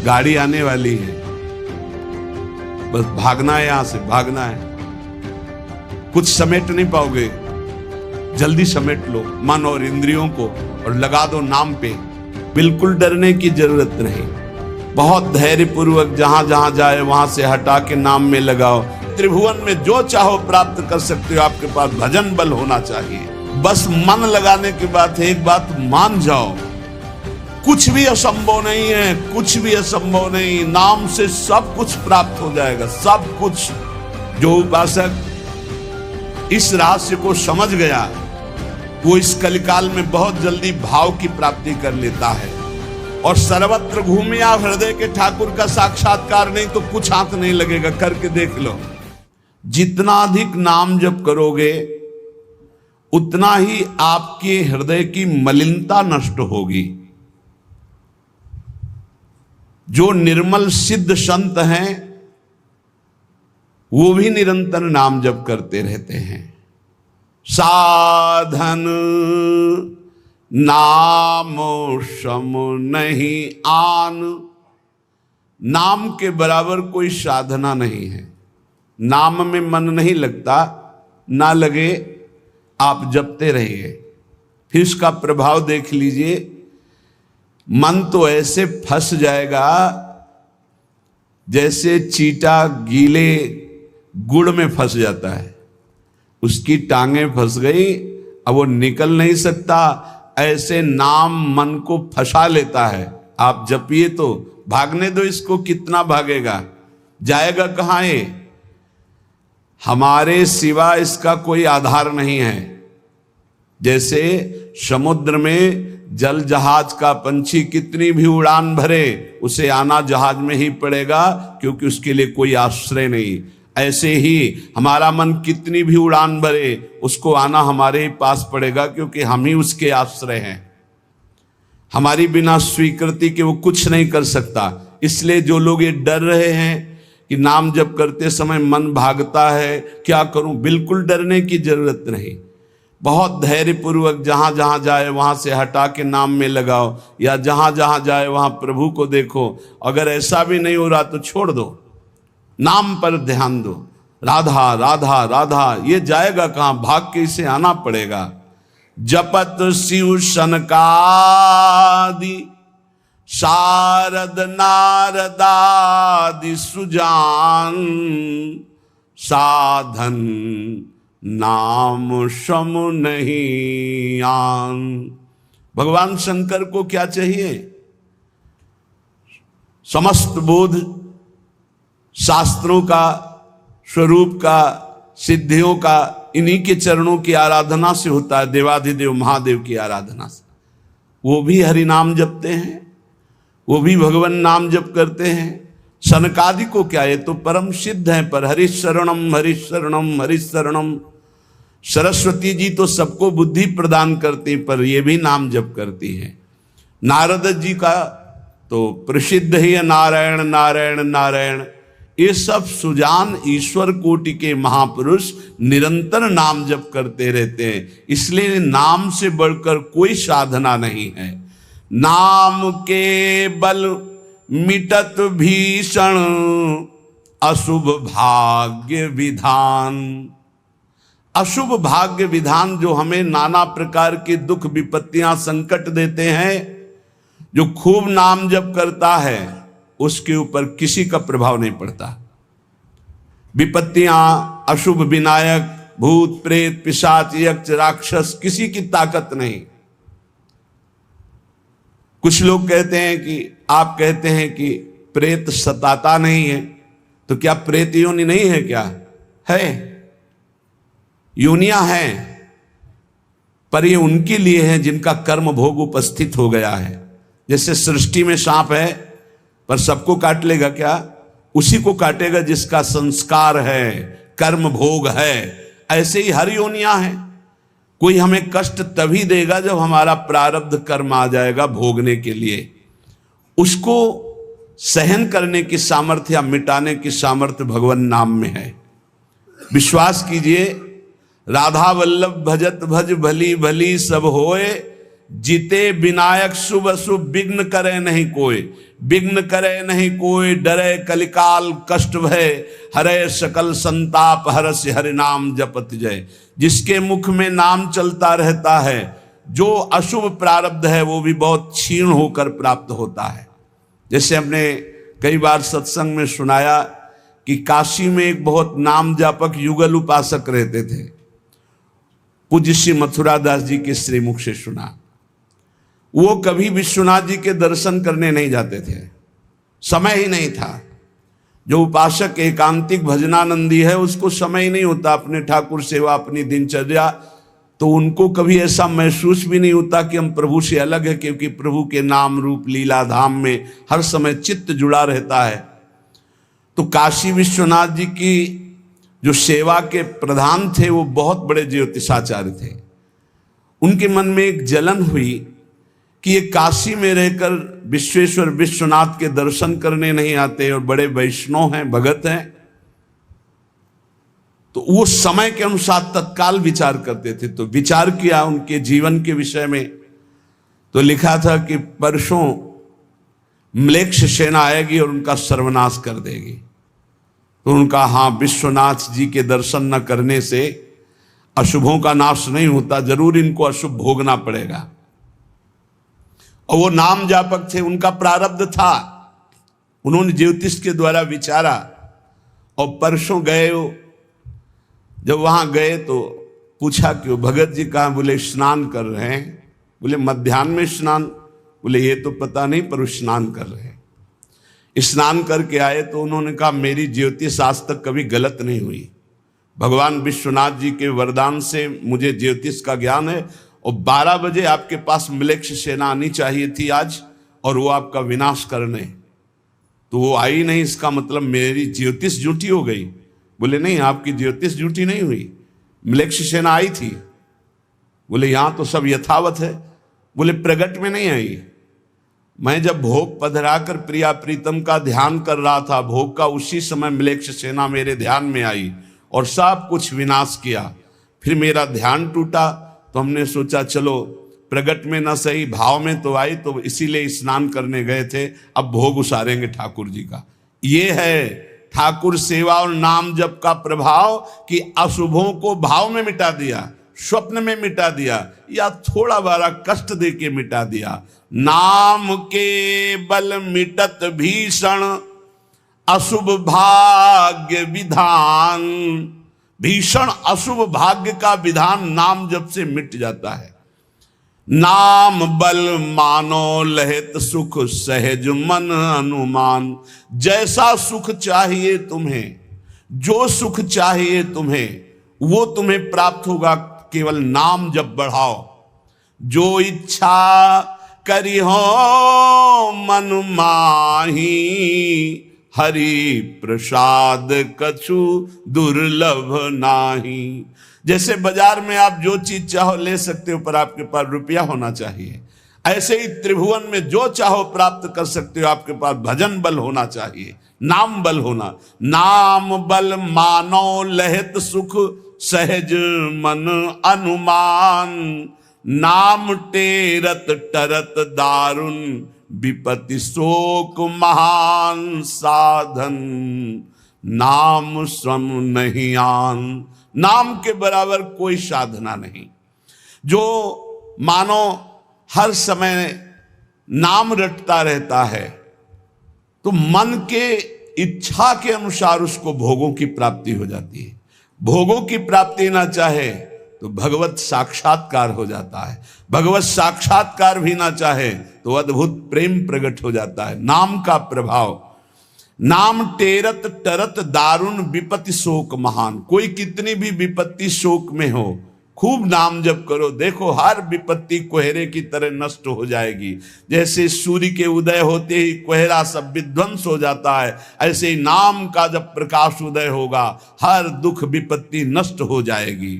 गाड़ी आने वाली है, बस भागना है, यहां से भागना है। कुछ समेट नहीं पाओगे, जल्दी समेट लो मन और इंद्रियों को और लगा दो नाम पे। बिल्कुल डरने की जरूरत नहीं, बहुत धैर्य पूर्वक जहां जहां जाए वहां से हटा के नाम में लगाओ। त्रिभुवन में जो चाहो प्राप्त कर सकते हो, आपके पास भजन बल होना चाहिए। बस मन लगाने की बात है। एक बात मान जाओ, कुछ भी असंभव नहीं है, कुछ भी असंभव नहीं। नाम से सब कुछ प्राप्त हो जाएगा, सब कुछ। जो उपासक इस रहस्य को समझ गया, वो इस कलिकाल में बहुत जल्दी भाव की प्राप्ति कर लेता है। और सर्वत्र घूमिया हृदय के ठाकुर का साक्षात्कार नहीं तो कुछ हाथ नहीं लगेगा। करके देख लो, जितना अधिक नाम जप करोगे उतना ही आपके हृदय की मलिनता नष्ट होगी। जो निर्मल सिद्ध संत हैं वो भी निरंतर नाम जप करते रहते हैं। साधन नाम सम नहीं आन, नाम के बराबर कोई साधना नहीं है। नाम में मन नहीं लगता, ना लगे, आप जपते रहिए, फिर इसका प्रभाव देख लीजिए। मन तो ऐसे फंस जाएगा जैसे चींटा गीले गुड़ में फंस जाता है, उसकी टांगें फंस गई, अब वो निकल नहीं सकता। ऐसे नाम मन को फंसा लेता है। आप जपिए तो भागने दो इसको, कितना भागेगा, जाएगा कहां है। हमारे सिवा इसका कोई आधार नहीं है। जैसे समुद्र में जल जहाज का पंछी कितनी भी उड़ान भरे, उसे आना जहाज में ही पड़ेगा, क्योंकि उसके लिए कोई आश्रय नहीं। ऐसे ही हमारा मन कितनी भी उड़ान भरे, उसको आना हमारे ही पास पड़ेगा, क्योंकि हम ही उसके आश्रय हैं। हमारी बिना स्वीकृति के वो कुछ नहीं कर सकता। इसलिए जो लोग ये डर रहे हैं कि नाम जप करते समय मन भागता है, क्या करूं, बिल्कुल डरने की जरूरत नहीं। बहुत धैर्य पूर्वक जहां जहां जाए वहां से हटा के नाम में लगाओ, या जहां जहां जाए वहां प्रभु को देखो। अगर ऐसा भी नहीं हो रहा तो छोड़ दो, नाम पर ध्यान दो। राधा राधा राधा, ये जाएगा कहां, भाग के इसे आना पड़ेगा। जपत शिव सनकादि शारद नारदादि सुजान, साधन नाम सम नहीं आन। भगवान शंकर को क्या चाहिए? समस्त बोध शास्त्रों का, स्वरूप का, सिद्धियों का इन्हीं के चरणों की आराधना से होता है, देवाधिदेव महादेव की आराधना से। वो भी हरि नाम जपते हैं, वो भी भगवान नाम जप करते हैं। सनकादि को क्या, ये तो परम सिद्ध है, पर हरिशरणम हरिशरणम हरिशरणम। सरस्वती जी तो सबको बुद्धि प्रदान करती, पर ये भी नाम जप करती है। नारद जी का तो प्रसिद्ध ही है नारायण नारायण नारायण। ये सब सुजान ईश्वर कोटि के महापुरुष निरंतर नाम जप करते रहते हैं। इसलिए नाम से बढ़कर कोई साधना नहीं है। नाम के बल मिटत भीषण अशुभ भाग्य विधान। अशुभ भाग्य विधान जो हमें नाना प्रकार की दुख विपत्तियां संकट देते हैं, जो खूब नाम जप करता है उसके ऊपर किसी का प्रभाव नहीं पड़ता। विपत्तियां, अशुभ विनायक, भूत प्रेत पिशाच यक्ष राक्षस, किसी की ताकत नहीं। कुछ लोग कहते हैं कि, आप कहते हैं कि प्रेत सताता नहीं है, तो क्या प्रेत योनि नहीं है? क्या है, योनियां हैं, पर ये उनके लिए है जिनका कर्म भोग उपस्थित हो गया है। जैसे सृष्टि में सांप है, पर सबको काट लेगा क्या? उसी को काटेगा जिसका संस्कार है, कर्म भोग है। ऐसे ही हर योनियां हैं। कोई हमें कष्ट तभी देगा जब हमारा प्रारब्ध कर्म आ जाएगा भोगने के लिए। उसको सहन करने की सामर्थ्य या मिटाने की सामर्थ्य भगवान नाम में है। विश्वास कीजिए, राधा वल्लभ भजत भज भली भली सब होए, जीते विनायक शुभ अशुभ विघ्न करे नहीं कोई, विघ्न करे नहीं कोई, डरे कलिकाल कष्ट भय, हरे सकल संताप हरस्य हरि नाम जपत जय। जिसके मुख में नाम चलता रहता है, जो अशुभ प्रारब्ध है वो भी बहुत क्षीण होकर प्राप्त होता है। जैसे हमने कई बार सत्संग में सुनाया कि काशी में एक बहुत नाम जापक युगल उपासक रहते थे। पूज्य श्री मथुरा दास जी के श्रीमुख से सुना, वो कभी विश्वनाथ जी के दर्शन करने नहीं जाते थे, समय ही नहीं था। जो उपासक एकांतिक भजनानंदी है उसको समय ही नहीं होता अपने ठाकुर सेवा, अपनी दिनचर्या, तो उनको कभी ऐसा महसूस भी नहीं होता कि हम प्रभु से अलग है, क्योंकि प्रभु के नाम रूप लीला धाम में हर समय चित्त जुड़ा रहता है। तो काशी विश्वनाथ जी की जो सेवा के प्रधान थे वो बहुत बड़े ज्योतिषाचार्य थे। उनके मन में एक जलन हुई कि ये काशी में रहकर विश्वेश्वर विश्वनाथ के दर्शन करने नहीं आते और बड़े वैष्णव हैं, भगत हैं। तो वो समय के अनुसार तत्काल विचार करते थे। तो विचार किया उनके जीवन के विषय में, तो लिखा था कि परसों म्लेच्छ सेना आएगी और उनका सर्वनाश कर देगी। तो उनका हाँ, विश्वनाथ जी के दर्शन न करने से अशुभों का नाश नहीं होता, जरूर इनको अशुभ भोगना पड़ेगा। और वो नाम जापक थे, उनका प्रारब्ध था, उन्होंने ज्योतिष के द्वारा विचारा। और परसों गए, जब वहां गए तो पूछा कि वो भगत जी कहाँ? बोले स्नान कर रहे हैं। बोले मध्याह्न में स्नान? बोले ये तो पता नहीं, पर स्नान कर रहे हैं। स्नान करके आए तो उन्होंने कहा मेरी ज्योतिष आज तक कभी गलत नहीं हुई, भगवान विश्वनाथ जी के वरदान से मुझे ज्योतिष का ज्ञान है। और 12 बजे आपके पास म्लेच्छ सेना आनी चाहिए थी आज, और वो आपका विनाश करने, तो वो आई नहीं, इसका मतलब मेरी ज्योतिष झूठी हो गई। बोले नहीं, आपकी ज्योतिष झूठी नहीं हुई, म्लेच्छ सेना आई थी। बोले यहां तो सब यथावत है। बोले प्रगट में नहीं आई, मैं जब भोग पधराकर प्रिया प्रीतम का ध्यान कर रहा था भोग का, उसी समय म्लेच्छ सेना मेरे ध्यान में आई और सब कुछ विनाश किया। फिर मेरा ध्यान टूटा, तो हमने सोचा चलो प्रगट में न सही भाव में तो आई, तो इसीलिए स्नान करने गए थे, अब भोग उसारेंगे ठाकुर जी का। ये है ठाकुर सेवा और नाम जप का प्रभाव कि अशुभों को भाव में मिटा दिया, स्वप्न में मिटा दिया, या थोड़ा बड़ा कष्ट दे के मिटा दिया। नाम के बल मिटत भीषण अशुभ भाग्य विधान। भीषण अशुभ भाग्य का विधान नाम जप से मिट जाता है। नाम बल मानो लहित सुख सहज मन अनुमान। जैसा सुख चाहिए तुम्हें, जो सुख चाहिए तुम्हें, वो तुम्हें प्राप्त होगा, केवल नाम जप बढ़ाओ। जो इच्छा करी हो मन माही, हरि प्रसाद कछु दुर्लभ नाही। जैसे बाजार में आप जो चीज चाहो ले सकते हो, पर आपके पास रुपया होना चाहिए। ऐसे ही त्रिभुवन में जो चाहो प्राप्त कर सकते हो, आपके पास भजन बल होना चाहिए, नाम बल होना। नाम बल मानो लहित सुख सहज मन अनुमान। नाम टेरत टरत दारुण विपत्ति शोक महान साधन। नाम श्रम नहीं आन। नाम के बराबर कोई साधना नहीं। जो मानो हर समय नाम रटता रहता है, तो मन के इच्छा के अनुसार उसको भोगों की प्राप्ति हो जाती है। भोगों की प्राप्ति ना चाहे तो भगवत साक्षात्कार हो जाता है। भगवत साक्षात्कार भी ना चाहे तो अद्भुत प्रेम प्रकट हो जाता है। नाम का प्रभाव। नाम टेरत टरत दारुण विपत्ति शोक महान। कोई कितनी भी विपत्ति शोक में हो, खूब नाम जप करो, देखो हर विपत्ति कोहरे की तरह नष्ट हो जाएगी। जैसे सूर्य के उदय होते ही कोहरा सब विध्वंस हो जाता है, ऐसे ही नाम का जब प्रकाश उदय होगा हर दुख विपत्ति नष्ट हो जाएगी।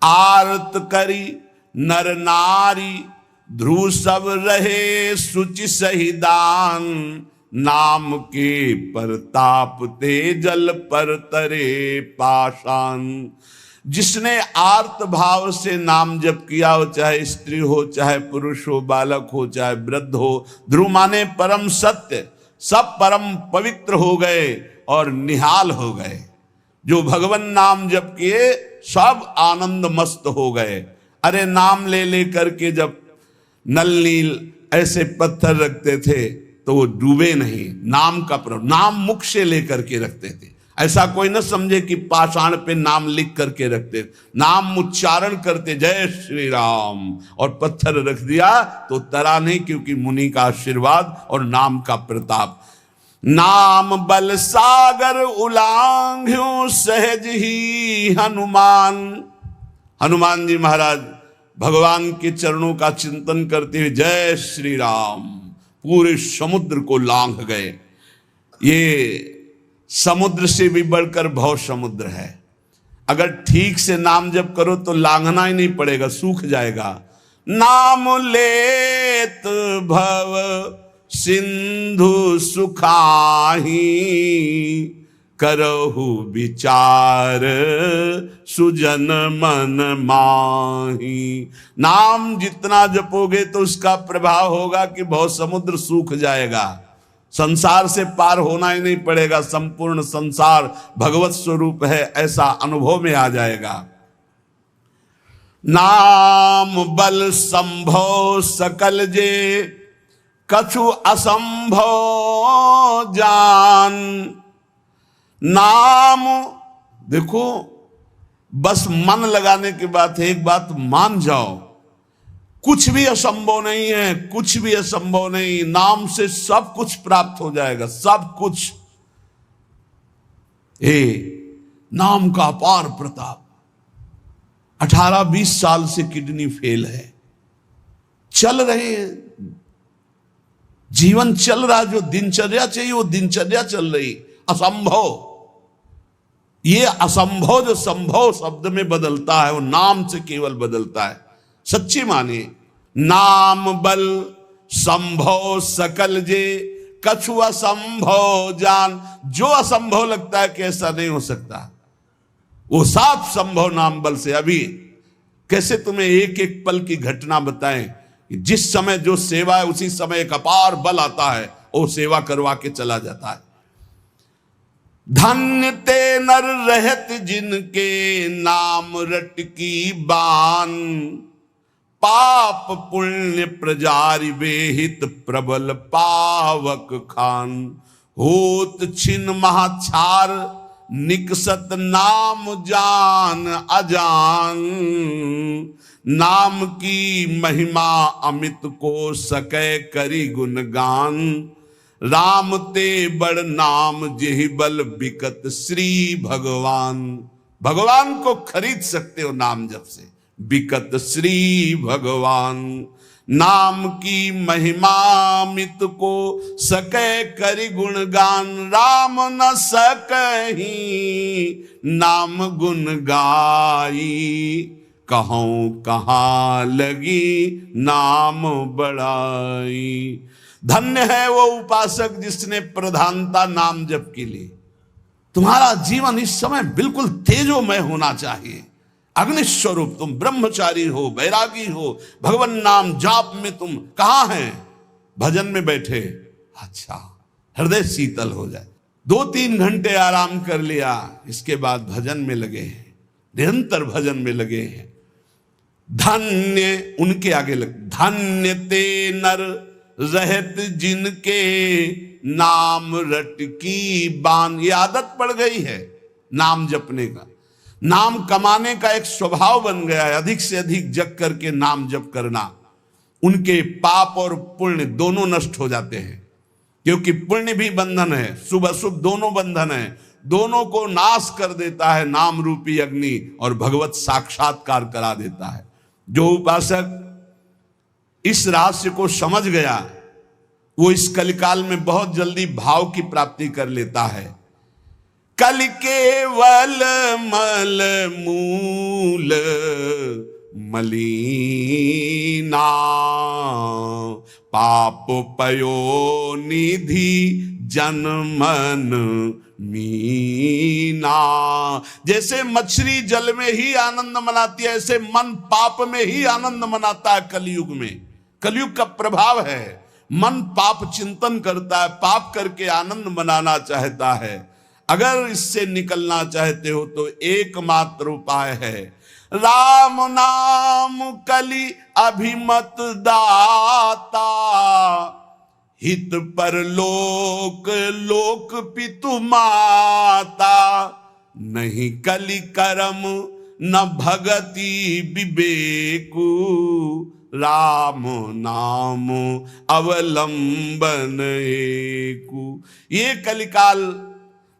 आरत करी नर नारी ध्रुव सब रहे सुचि सही दान। नाम के परताप ते जल पर तरे पाषाण। जिसने आर्त भाव से नाम जप किया हो, चाहे स्त्री हो, चाहे पुरुष हो, बालक हो, चाहे वृद्ध हो, ध्रुव माने परम सत्य, सब परम पवित्र हो गए और निहाल हो गए। जो भगवान नाम जप किए सब आनंद मस्त हो गए। अरे नाम ले ले करके जब नल नील ऐसे पत्थर रखते थे तो वो डूबे नहीं, नाम का प्रभाव, नाम मुख से लेकर के रखते थे। ऐसा कोई न समझे कि पाषाण पे नाम लिख करके रखते, नाम उच्चारण करते, जय श्री राम, और पत्थर रख दिया तो तरा नहीं, क्योंकि मुनि का आशीर्वाद और नाम का प्रताप। नाम बल सागर उलांघ्यो सहज ही हनुमान। हनुमान जी महाराज भगवान के चरणों का चिंतन करते हुए जय श्री राम, पूरे समुद्र को लांघ गए। ये समुद्र से भी बढ़कर भव समुद्र है। अगर ठीक से नाम जप करो तो लांघना ही नहीं पड़ेगा, सूख जाएगा। नाम लेत भव सिंधु सुखाही, करहु विचार सुजन मन माही। नाम जितना जपोगे तो उसका प्रभाव होगा कि भव समुद्र सूख जाएगा, संसार से पार होना ही नहीं पड़ेगा, संपूर्ण संसार भगवत स्वरूप है ऐसा अनुभव में आ जाएगा। नाम बल संभव सकल जे, कछु असंभव जान। नाम देखो, बस मन लगाने की बात है। एक बात मान जाओ, कुछ भी असंभव नहीं है, कुछ भी असंभव नहीं। नाम से सब कुछ प्राप्त हो जाएगा, सब कुछ। नाम का अपार प्रताप। 18-20 साल से किडनी फेल है, चल रहे हैं, जीवन चल रहा, जो दिनचर्या चाहिए वो दिनचर्या चल रही। असंभव, ये असंभव जो संभव शब्द में बदलता है वो नाम से केवल बदलता है। सच्ची मानिए, नाम बल संभव सकल जे, कछु असंभव जान। जो असंभव लगता है कि ऐसा नहीं हो सकता, वो साफ संभव नाम बल से। अभी कैसे तुम्हें एक एक पल की घटना बताएं, जिस समय जो सेवा है उसी समय एक अपार बल आता है, वो सेवा करवा के चला जाता है। धन्य ते नर रहत जिनके नाम रट की बान, पाप पुण्य प्रजारि बेहित प्रबल पावक खान। होत छिन महाछार निकसत नाम जान अजान, नाम की महिमा अमित को सकै करी गुणगान। राम ते बड़ नाम जेहि बल बिकत श्री भगवान। भगवान को खरीद सकते हो नाम जप से, बिकत श्री भगवान। नाम की महिमा मित को सकै करि गुणगान, राम न सकहि नाम गुण गाई। कहूं कहाँ लगी नाम बड़ाई। धन्य है वो उपासक जिसने प्रधानता नाम जप के लिए। तुम्हारा जीवन इस समय बिल्कुल तेजोमय होना चाहिए, अग्नि स्वरूप। तुम ब्रह्मचारी हो, बैरागी हो, भगवान नाम जाप में तुम कहाँ हैं? भजन में बैठे, अच्छा हृदय शीतल हो जाए। 2-3 घंटे आराम कर लिया, इसके बाद भजन में लगे हैं, निरंतर भजन में लगे हैं। धन्य उनके आगे लग, धन्य ते नर रहत जिनके नाम रट की बान। ये आदत पड़ गई है नाम जपने का, नाम कमाने का एक स्वभाव बन गया है। अधिक से अधिक जग करके नाम जप करना, उनके पाप और पुण्य दोनों नष्ट हो जाते हैं। क्योंकि पुण्य भी बंधन है, शुभ अशुभ दोनों बंधन है, दोनों को नाश कर देता है नाम रूपी अग्नि, और भगवत साक्षात्कार करा देता है। जो उपासक इस रहस्य को समझ गया, वो इस कलिकाल में बहुत जल्दी भाव की प्राप्ति कर लेता है। कल केवल मल मूल मलीना, पाप पयो निधि जन मन मीना। जैसे मछली जल में ही आनंद मनाती है, ऐसे मन पाप में ही आनंद मनाता है। कलयुग में, कलयुग का प्रभाव है, मन पाप चिंतन करता है, पाप करके आनंद मनाना चाहता है। अगर इससे निकलना चाहते हो तो एकमात्र उपाय है राम नाम कलि अभिमत दाता, हित पर लोक लोक पितु माता, नहीं कलि करम न भगति विवेकु, राम नाम अवलंबन एकु। ये कलिकाल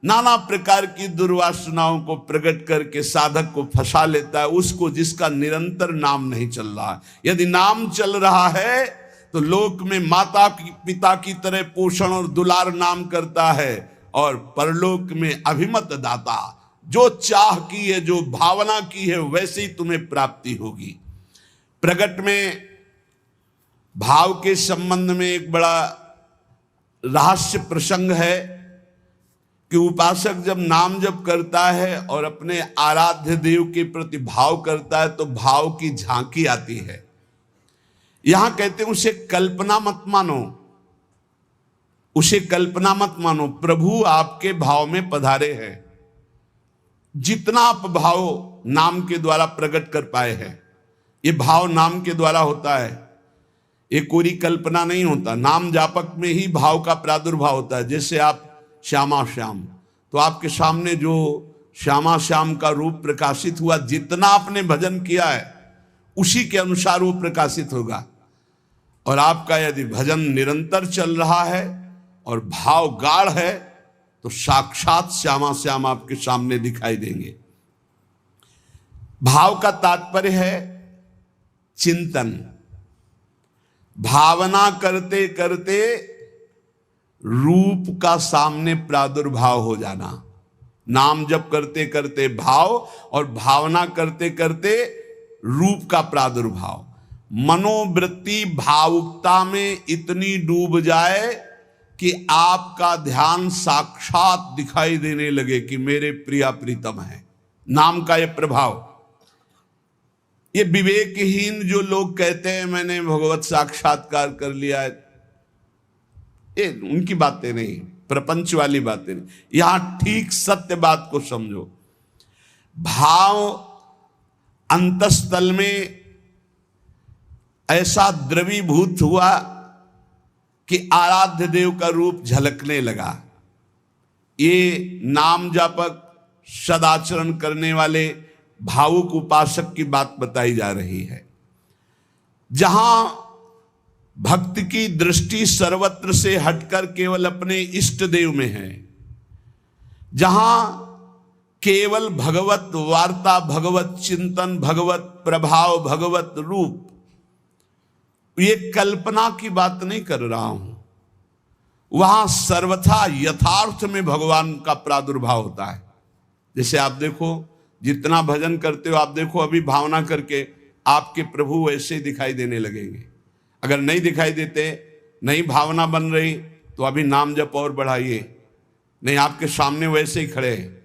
नाना प्रकार की दुर्वासनाओं को प्रकट करके साधक को फंसा लेता है, उसको जिसका निरंतर नाम नहीं चल रहा है। यदि नाम चल रहा है तो लोक में माता पिता की तरह पोषण और दुलार नाम करता है, और परलोक में अभिमत दाता, जो चाह की है, जो भावना की है, वैसे ही तुम्हें प्राप्ति होगी। प्रगट में भाव के संबंध में एक बड़ा रहस्य प्रसंग है कि उपासक जब नाम जप करता है और अपने आराध्य देव के प्रति भाव करता है तो भाव की झांकी आती है। यहां कहते हैं उसे कल्पना मत मानो, उसे कल्पना मत मानो, प्रभु आपके भाव में पधारे हैं। जितना आप भाव नाम के द्वारा प्रकट कर पाए हैं, ये भाव नाम के द्वारा होता है, ये कोई कल्पना नहीं होता। नाम जापक में ही भाव का प्रादुर्भाव होता है। जैसे आप श्यामा श्याम, तो आपके सामने जो श्यामा श्याम का रूप प्रकाशित हुआ, जितना आपने भजन किया है उसी के अनुसार वो प्रकाशित होगा। और आपका यदि भजन निरंतर चल रहा है और भाव गाढ़ है तो साक्षात श्यामा श्याम आपके सामने दिखाई देंगे। भाव का तात्पर्य है चिंतन, भावना करते करते रूप का सामने प्रादुर्भाव हो जाना। नाम जप करते करते भाव और भावना करते करते रूप का प्रादुर्भाव। मनोवृत्ति भावुकता में इतनी डूब जाए कि आपका ध्यान साक्षात दिखाई देने लगे कि मेरे प्रिया प्रीतम है। नाम का यह प्रभाव। ये विवेकहीन जो लोग कहते हैं मैंने भगवत साक्षात्कार कर लिया है, ये उनकी बातें नहीं, प्रपंच वाली बातें नहीं। यहां ठीक सत्य बात को समझो। भाव अंतस्थल में ऐसा द्रवीभूत हुआ कि आराध्य देव का रूप झलकने लगा। ये नाम जापक सदाचरण करने वाले भावुक उपासक की बात बताई जा रही है। जहां भक्त की दृष्टि सर्वत्र से हटकर केवल अपने इष्ट देव में है, जहां केवल भगवत वार्ता, भगवत चिंतन, भगवत प्रभाव, भगवत रूप, ये कल्पना की बात नहीं कर रहा हूं, वहां सर्वथा यथार्थ में भगवान का प्रादुर्भाव होता है। जैसे आप देखो, जितना भजन करते हो आप देखो, अभी भावना करके आपके प्रभु वैसे दिखाई देने लगेंगे। अगर नहीं दिखाई देते, नहीं भावना बन रही, तो अभी नाम जप और बढ़ाइए, नहीं आपके सामने वैसे ही खड़े हैं।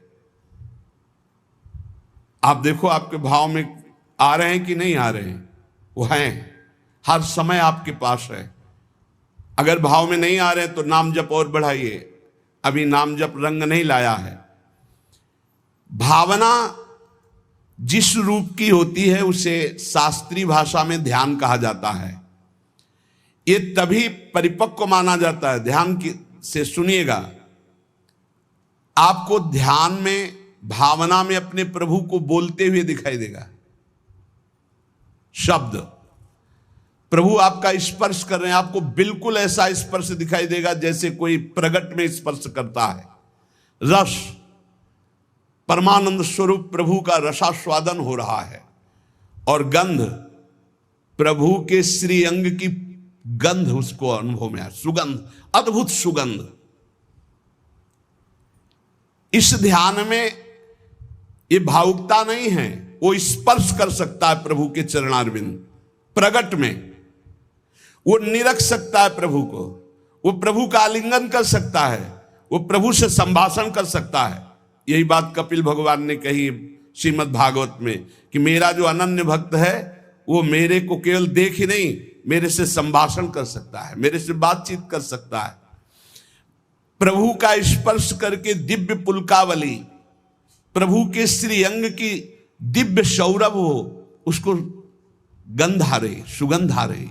आप देखो आपके भाव में आ रहे हैं कि नहीं आ रहे हैं, वो हैं, हर समय आपके पास है। अगर भाव में नहीं आ रहे तो नाम जप और बढ़ाइए, अभी नाम जप रंग नहीं लाया है। भावना जिस रूप की होती है उसे शास्त्रीय भाषा में ध्यान कहा जाता है। ये तभी परिपक्व माना जाता है। ध्यान से सुनिएगा, आपको ध्यान में, भावना में अपने प्रभु को बोलते हुए दिखाई देगा। शब्द प्रभु आपका स्पर्श कर रहे हैं, आपको बिल्कुल ऐसा स्पर्श दिखाई देगा जैसे कोई प्रगट में स्पर्श करता है। रस, परमानंद स्वरूप प्रभु का रसास्वादन हो रहा है। और गंध, प्रभु के श्री अंग की गंध उसको अनुभव में है, सुगंध, अद्भुत सुगंध। इस ध्यान में ये भावुकता नहीं है, वो स्पर्श कर सकता है प्रभु के चरणारविंद। प्रगट में वो निरख सकता है प्रभु को, वो प्रभु का आलिंगन कर सकता है, वो प्रभु से संभाषण कर सकता है। यही बात कपिल भगवान ने कही श्रीमद् भागवत में कि मेरा जो अनन्य भक्त है वो मेरे को केवल देख ही नहीं, मेरे से संभाषण कर सकता है, मेरे से बातचीत कर सकता है। प्रभु का स्पर्श करके दिव्य पुलकावली, प्रभु के श्री अंग की दिव्य सौरभ हो, उसको गंध आ रही, सुगंध आ रही,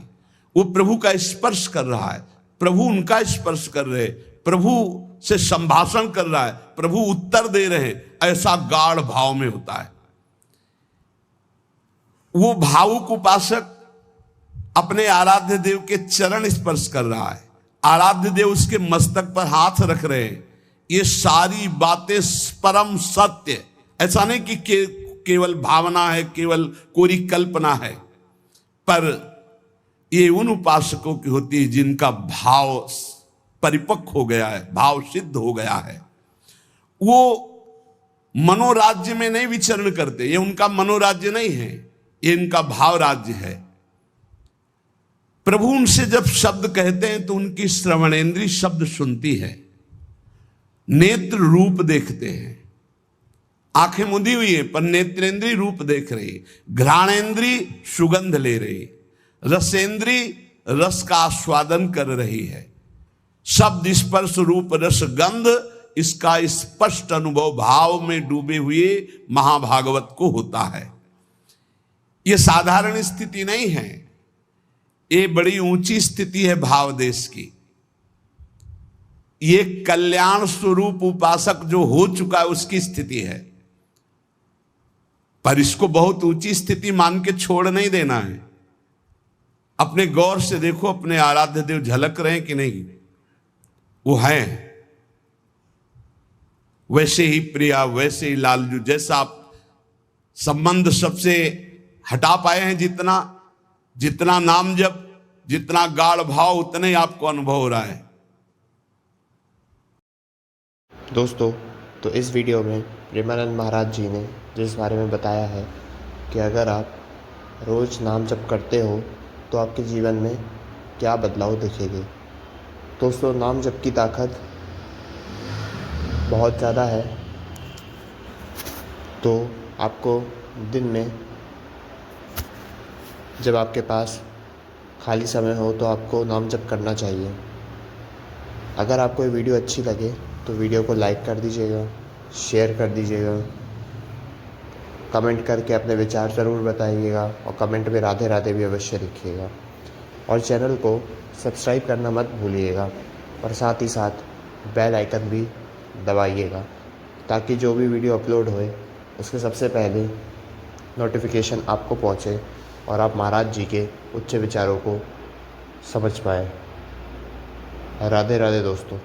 वो प्रभु का स्पर्श कर रहा है, प्रभु उनका स्पर्श कर रहे, प्रभु से संभाषण कर रहा है, प्रभु उत्तर दे रहे हैं, ऐसा गाढ़ भाव में होता है। वो भावुक उपासक अपने आराध्य देव के चरण स्पर्श कर रहा है, आराध्य देव उसके मस्तक पर हाथ रख रहे हैं। ये सारी बातें परम सत्य, ऐसा नहीं कि केवल भावना है, केवल कोरी कल्पना है, पर ये उन उपासकों की होती है जिनका भाव परिपक्व हो गया है, भाव सिद्ध हो गया है। वो मनोराज्य में नहीं विचरण करते, ये उनका मनोराज्य नहीं है, ये इनका भाव राज्य है। प्रभु उनसे जब शब्द कहते हैं तो उनकी श्रवणेंद्री शब्द सुनती है, नेत्र रूप देखते हैं, आंखें मुदी हुई है पर नेत्रेंद्री रूप देख रही, घ्राणेंद्री सुगंध ले रही, रसेंद्री रस का आस्वादन कर रही है। शब्द स्पर्श रूप रस गंध, इसका स्पष्ट अनुभव भाव में डूबे हुए महाभागवत को होता है। यह साधारण स्थिति नहीं है, ये बड़ी ऊंची स्थिति है भाव देश की। ये कल्याण स्वरूप उपासक जो हो चुका है उसकी स्थिति है, पर इसको बहुत ऊंची स्थिति मान के छोड़ नहीं देना है। अपने गौर से देखो, अपने आराध्य देव झलक रहे हैं कि नहीं? वो हैं वैसे ही प्रिया, वैसे ही लालजू, जैसा आप संबंध सबसे हटा पाए हैं, जितना नाम जप, जितना गाढ़ भाव, उतने ही आपको अनुभव हो रहा है। दोस्तों, तो इस वीडियो में प्रेमानंद महाराज जी ने जिस बारे में बताया है कि अगर आप रोज़ नाम जप करते हो तो आपके जीवन में क्या बदलाव दिखेंगे। दोस्तों, नाम जप की ताकत बहुत ज़्यादा है, तो आपको दिन में जब आपके पास खाली समय हो तो आपको नाम जप करना चाहिए। अगर आपको ये वीडियो अच्छी लगे तो वीडियो को लाइक कर दीजिएगा, शेयर कर दीजिएगा, कमेंट करके अपने विचार ज़रूर बताइएगा और कमेंट में राधे राधे भी अवश्य लिखिएगा। और चैनल को सब्सक्राइब करना मत भूलिएगा और साथ ही साथ बेल आइकन भी दबाइएगा, ताकि जो भी वीडियो अपलोड होए उसके सबसे पहले नोटिफिकेशन आपको पहुँचे और आप महाराज जी के उच्च विचारों को समझ पाएँ। राधे राधे दोस्तों।